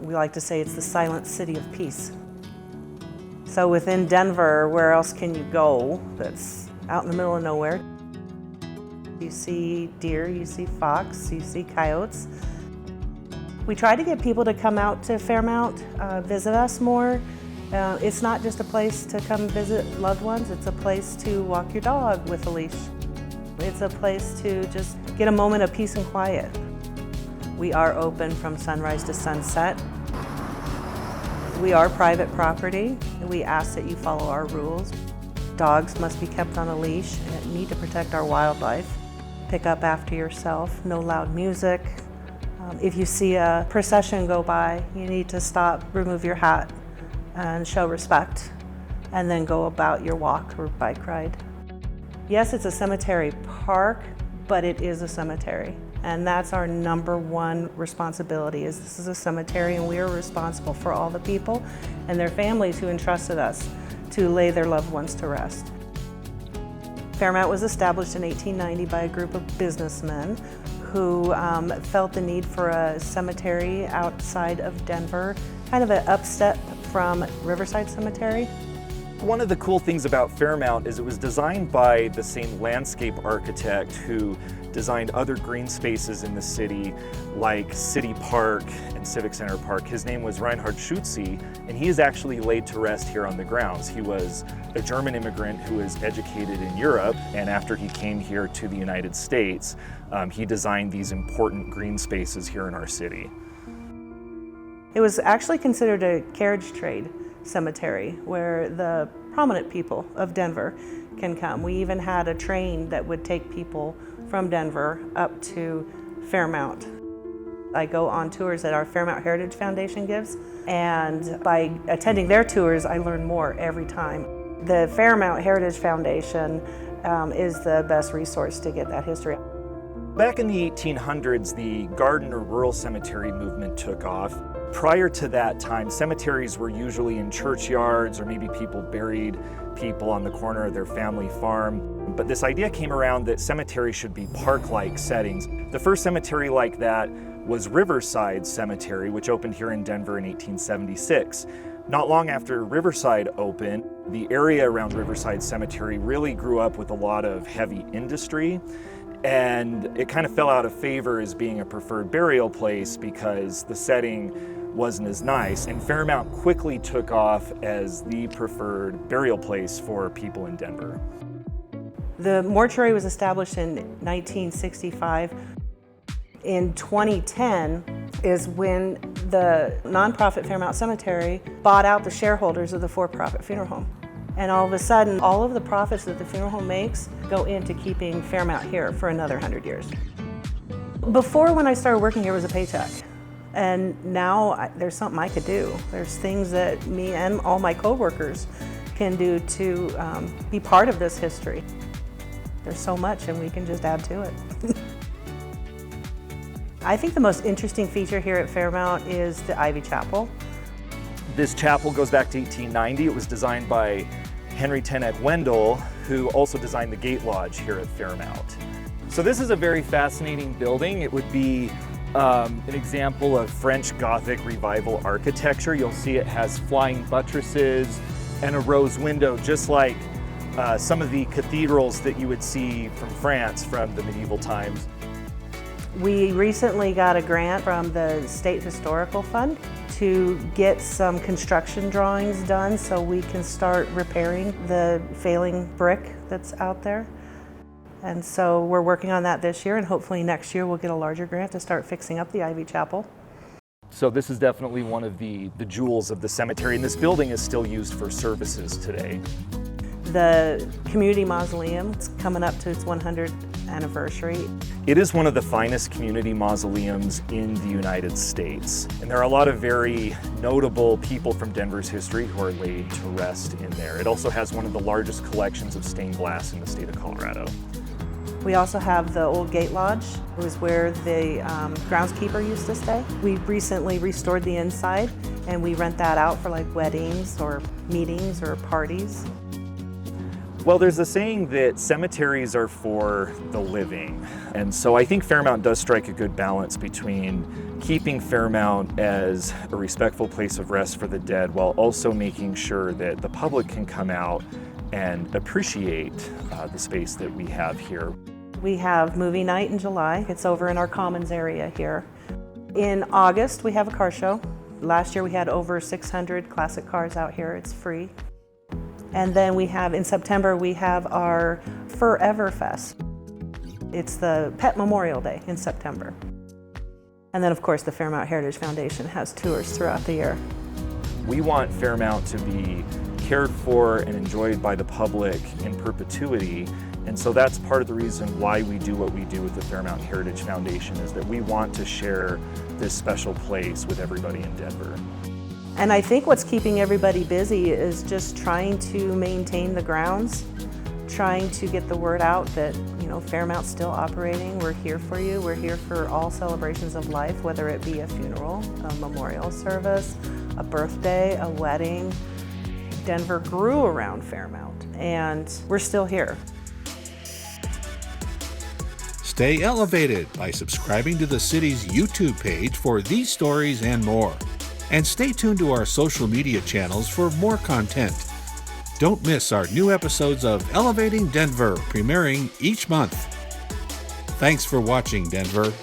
We like to say it's the silent city of peace. So within Denver, where else can you go that's out in the middle of nowhere? You see deer, you see fox, you see coyotes. We try to get people to come out to Fairmount, visit us more. It's not just a place to come visit loved ones, it's a place to walk your dog with a leash. It's a place to just get a moment of peace and quiet. We are open from sunrise to sunset. We are private property. We ask that you follow our rules. Dogs must be kept on a leash and need to protect our wildlife. Pick up after yourself, no loud music. If you see a procession go by, you need to stop, remove your hat, and show respect, and then go about your walk or bike ride. Yes, it's a cemetery park, but it is a cemetery. And that's our number one responsibility, is this is a cemetery and we are responsible for all the people and their families who entrusted us to lay their loved ones to rest. Fairmount was established in 1890 by a group of businessmen who felt the need for a cemetery outside of Denver, kind of an upstep from Riverside Cemetery. One of the cool things about Fairmount is it was designed by the same landscape architect who designed other green spaces in the city, like City Park and Civic Center Park. His name was Reinhard Schutze, and he is actually laid to rest here on the grounds. He was a German immigrant who was educated in Europe, and after he came here to the United States, he designed these important green spaces here in our city. It was actually considered a carriage trade cemetery where the prominent people of Denver can come. We even had a train that would take people from Denver up to Fairmount. I go on tours that our Fairmount Heritage Foundation gives, and by attending their tours, I learn more every time. The Fairmount Heritage Foundation is the best resource to get that history. Back in the 1800s, the garden or rural cemetery movement took off. Prior to that time, cemeteries were usually in churchyards, or maybe people buried people on the corner of their family farm. But this idea came around that cemeteries should be park-like settings. The first cemetery like that was Riverside Cemetery, which opened here in Denver in 1876. Not long after Riverside opened, the area around Riverside Cemetery really grew up with a lot of heavy industry, and it kind of fell out of favor as being a preferred burial place because the setting wasn't as nice, and Fairmount quickly took off as the preferred burial place for people in Denver. The mortuary was established in 1965. In 2010 is when the nonprofit Fairmount Cemetery bought out the shareholders of the for-profit funeral home. And all of a sudden, all of the profits that the funeral home makes go into keeping Fairmount here for another 100 years. Before, when I started working here, was a paycheck. And now there's something I could do. There's things that me and all my coworkers can do to be part of this history. There's so much, and we can just add to it. I think the most interesting feature here at Fairmount is the Ivy Chapel. This chapel goes back to 1890. It was designed by Henry Tennant Wendell, who also designed the Gate Lodge here at Fairmount. So this is a very fascinating building. It would be an example of French Gothic Revival architecture. You'll see it has flying buttresses and a rose window, just like some of the cathedrals that you would see from France from the medieval times. We recently got a grant from the State Historical Fund to get some construction drawings done so we can start repairing the failing brick that's out there. And so we're working on that this year, and hopefully next year we'll get a larger grant to start fixing up the Ivy Chapel. So this is definitely one of the jewels of the cemetery, and this building is still used for services today. The community mausoleum is coming up to its 100th anniversary. It is one of the finest community mausoleums in the United States. And there are a lot of very notable people from Denver's history who are laid to rest in there. It also has one of the largest collections of stained glass in the state of Colorado. We also have the old Gate Lodge. It was where the groundskeeper used to stay. We recently restored the inside, and we rent that out for like weddings or meetings or parties. Well, there's a saying that cemeteries are for the living. And so I think Fairmount does strike a good balance between keeping Fairmount as a respectful place of rest for the dead while also making sure that the public can come out and appreciate the space that we have here. We have movie night in July. It's over in our commons area here. In August, we have a car show. Last year we had over 600 classic cars out here. It's free. And then in September, we have our Forever Fest. It's the Pet Memorial Day in September. And then, of course, the Fairmount Heritage Foundation has tours throughout the year. We want Fairmount to be cared for and enjoyed by the public in perpetuity. And so that's part of the reason why we do what we do with the Fairmount Heritage Foundation, is that we want to share this special place with everybody in Denver. And I think what's keeping everybody busy is just trying to maintain the grounds, trying to get the word out that, Fairmount's still operating. We're here for you. We're here for all celebrations of life, whether it be a funeral, a memorial service, a birthday, a wedding. Denver grew around Fairmount, and we're still here. Stay elevated by subscribing to the city's YouTube page for these stories and more. And stay tuned to our social media channels for more content. Don't miss our new episodes of Elevating Denver, premiering each month. Thanks for watching, Denver.